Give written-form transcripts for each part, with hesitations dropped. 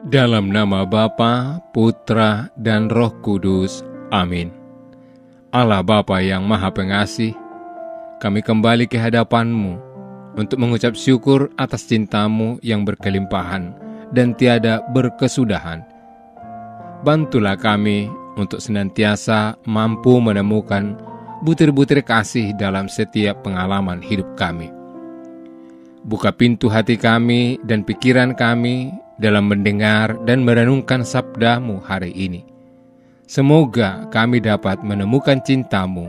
Dalam nama Bapa, Putra, dan Roh Kudus. Amin. Allah Bapa yang Maha Pengasih, kami kembali ke hadapan-Mu untuk mengucap syukur atas cinta-Mu yang berkelimpahan dan tiada berkesudahan. Bantulah kami untuk senantiasa mampu menemukan butir-butir kasih dalam setiap pengalaman hidup kami. Buka pintu hati kami dan pikiran kami dalam mendengar dan merenungkan sabda-Mu hari ini. Semoga kami dapat menemukan cinta-Mu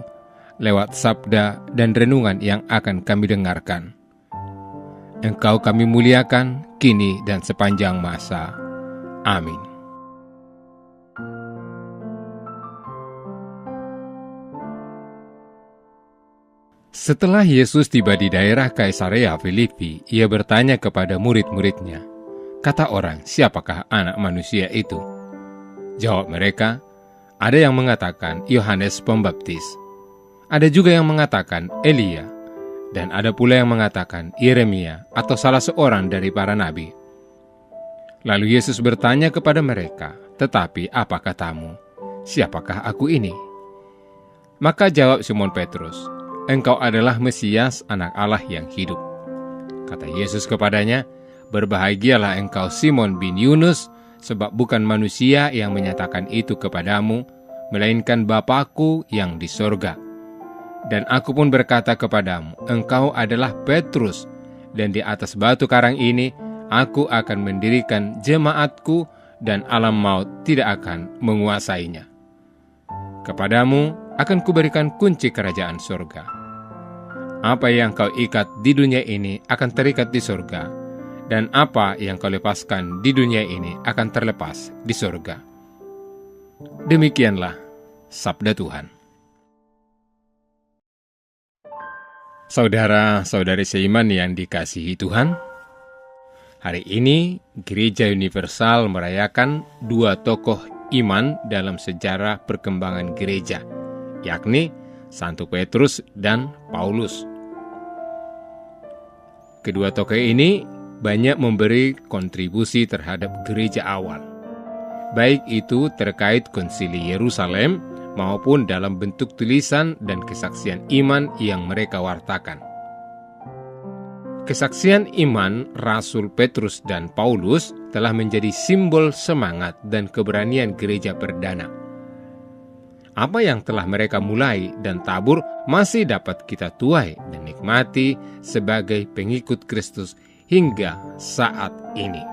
lewat sabda dan renungan yang akan kami dengarkan. Engkau kami muliakan kini dan sepanjang masa. Amin. Setelah Yesus tiba di daerah Kaisarea Filipi, ia bertanya kepada murid-muridnya, "Kata orang, siapakah anak manusia itu?" Jawab mereka, "Ada yang mengatakan Yohanes Pembaptis, ada juga yang mengatakan Elia, dan ada pula yang mengatakan Yeremia atau salah seorang dari para nabi." Lalu Yesus bertanya kepada mereka, "Tetapi apa katamu? Siapakah aku ini?" Maka jawab Simon Petrus, "Engkau adalah Mesias, Anak Allah yang hidup." Kata Yesus kepadanya, "Berbahagialah engkau Simon bin Yunus, sebab bukan manusia yang menyatakan itu kepadamu, melainkan Bapa-Ku yang di sorga. Dan aku pun berkata kepadamu, engkau adalah Petrus, dan di atas batu karang ini, aku akan mendirikan jemaat-Ku, dan alam maut tidak akan menguasainya. Kepadamu akan kuberikan kunci kerajaan sorga. Apa yang kau ikat di dunia ini akan terikat di sorga, dan apa yang kau lepaskan di dunia ini akan terlepas di sorga." Demikianlah sabda Tuhan. Saudara-saudari seiman yang dikasihi Tuhan, hari ini Gereja Universal merayakan dua tokoh iman dalam sejarah perkembangan gereja, yakni Santo Petrus dan Paulus. Kedua tokoh ini banyak memberi kontribusi terhadap gereja awal, baik itu terkait konsili Yerusalem maupun dalam bentuk tulisan dan kesaksian iman yang mereka wartakan. Kesaksian iman Rasul Petrus dan Paulus telah menjadi simbol semangat dan keberanian gereja perdana. Apa yang telah mereka mulai dan tabur masih dapat kita tuai dan nikmati sebagai pengikut Kristus hingga saat ini.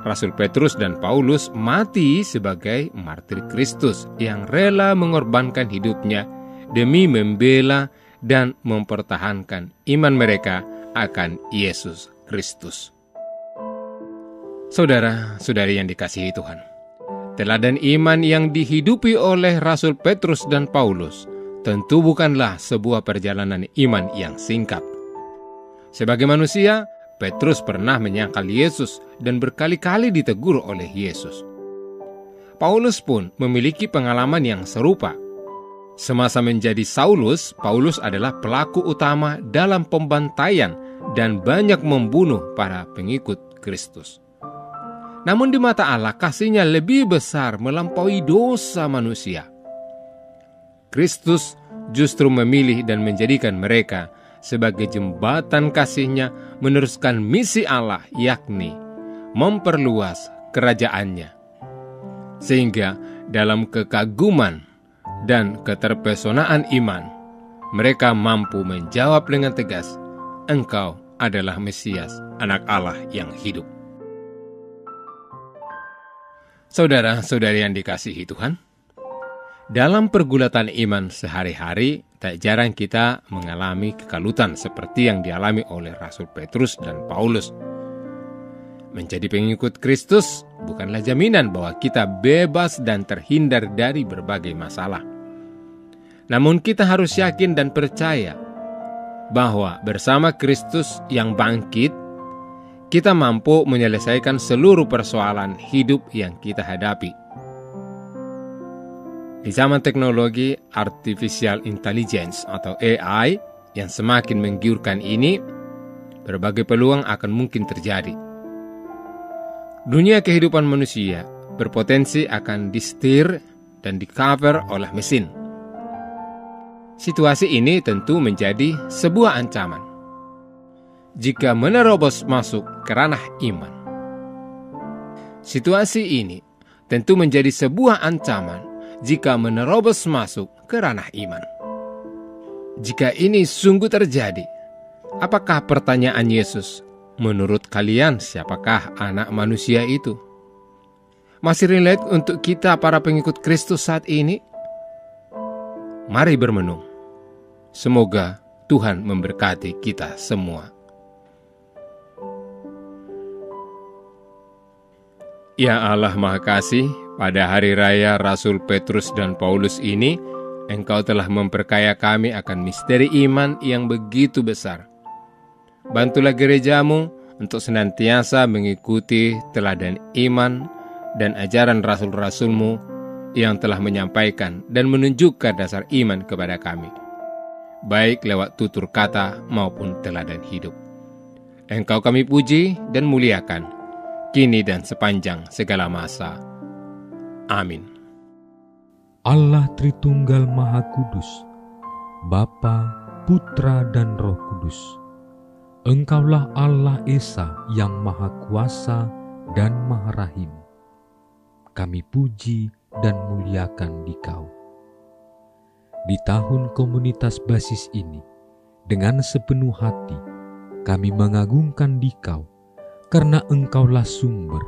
Rasul Petrus dan Paulus mati sebagai martir Kristus yang rela mengorbankan hidupnya demi membela dan mempertahankan iman mereka akan Yesus Kristus. Saudara-saudari yang dikasihi Tuhan, teladan iman yang dihidupi oleh Rasul Petrus dan Paulus tentu bukanlah sebuah perjalanan iman yang singkat. Sebagai manusia, Petrus pernah menyangkal Yesus dan berkali-kali ditegur oleh Yesus. Paulus pun memiliki pengalaman yang serupa. Semasa menjadi Saulus, Paulus adalah pelaku utama dalam pembantaian dan banyak membunuh para pengikut Kristus. Namun di mata Allah, kasih-Nya lebih besar melampaui dosa manusia. Kristus justru memilih dan menjadikan mereka sebagai jembatan kasih-Nya meneruskan misi Allah, yakni memperluas kerajaan-Nya. Sehingga dalam kekaguman dan keterpesonaan iman, mereka mampu menjawab dengan tegas, "Engkau adalah Mesias, Anak Allah yang hidup." Saudara-saudari yang dikasihi Tuhan, dalam pergulatan iman sehari-hari, tak jarang kita mengalami kekalutan seperti yang dialami oleh Rasul Petrus dan Paulus. Menjadi pengikut Kristus bukanlah jaminan bahwa kita bebas dan terhindar dari berbagai masalah. Namun kita harus yakin dan percaya bahwa bersama Kristus yang bangkit, kita mampu menyelesaikan seluruh persoalan hidup yang kita hadapi. Di zaman teknologi artificial intelligence atau AI yang semakin menggiurkan ini, berbagai peluang akan mungkin terjadi. Dunia kehidupan manusia berpotensi akan disetir dan di-cover oleh mesin. Situasi ini tentu menjadi sebuah ancaman jika menerobos masuk ke ranah iman. Situasi ini tentu menjadi sebuah ancaman jika menerobos masuk ke ranah iman. Jika ini sungguh terjadi, apakah pertanyaan Yesus, menurut kalian siapakah anak manusia itu? Masih relate untuk kita para pengikut Kristus saat ini? Mari bermenung. Semoga Tuhan memberkati kita semua. Ya Allah Maha Kasih, pada hari raya Rasul Petrus dan Paulus ini, Engkau telah memperkaya kami akan misteri iman yang begitu besar. Bantulah gerejamu untuk senantiasa mengikuti teladan iman dan ajaran rasul-rasulmu yang telah menyampaikan dan menunjukkan dasar iman kepada kami, baik lewat tutur kata maupun teladan hidup. Engkau kami puji dan muliakan, kini dan sepanjang segala masa. Amin. Allah Tritunggal Maha Kudus, Bapa, Putra, dan Roh Kudus. Engkaulah Allah Esa yang Maha Kuasa dan Maha Rahim. Kami puji dan muliakan Dikau. Di tahun komunitas basis ini, dengan sepenuh hati, kami mengagungkan Dikau, karena Engkaulah sumber,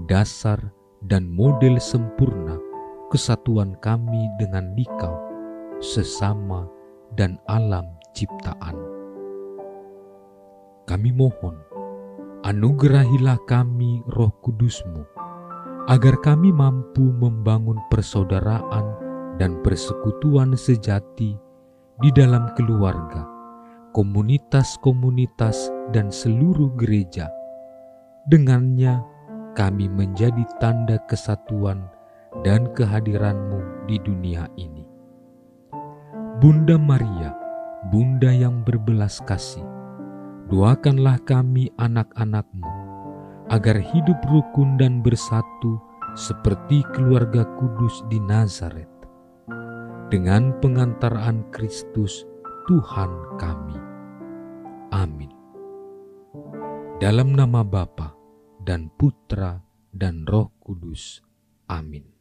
dasar, dan model sempurna kesatuan kami dengan Dikau, sesama dan alam ciptaan. Kami mohon, anugerahilah kami Roh Kudus-Mu, agar kami mampu membangun persaudaraan dan persekutuan sejati di dalam keluarga, komunitas-komunitas, dan seluruh gereja. Dengannya kami menjadi tanda kesatuan dan kehadiran-Mu di dunia ini. Bunda Maria, Bunda yang berbelas kasih, doakanlah kami anak-anak-Mu, agar hidup rukun dan bersatu seperti keluarga kudus di Nazaret, dengan pengantaraan Kristus Tuhan kami. Amin. Dalam nama Bapa dan Putra dan Roh Kudus. Amin.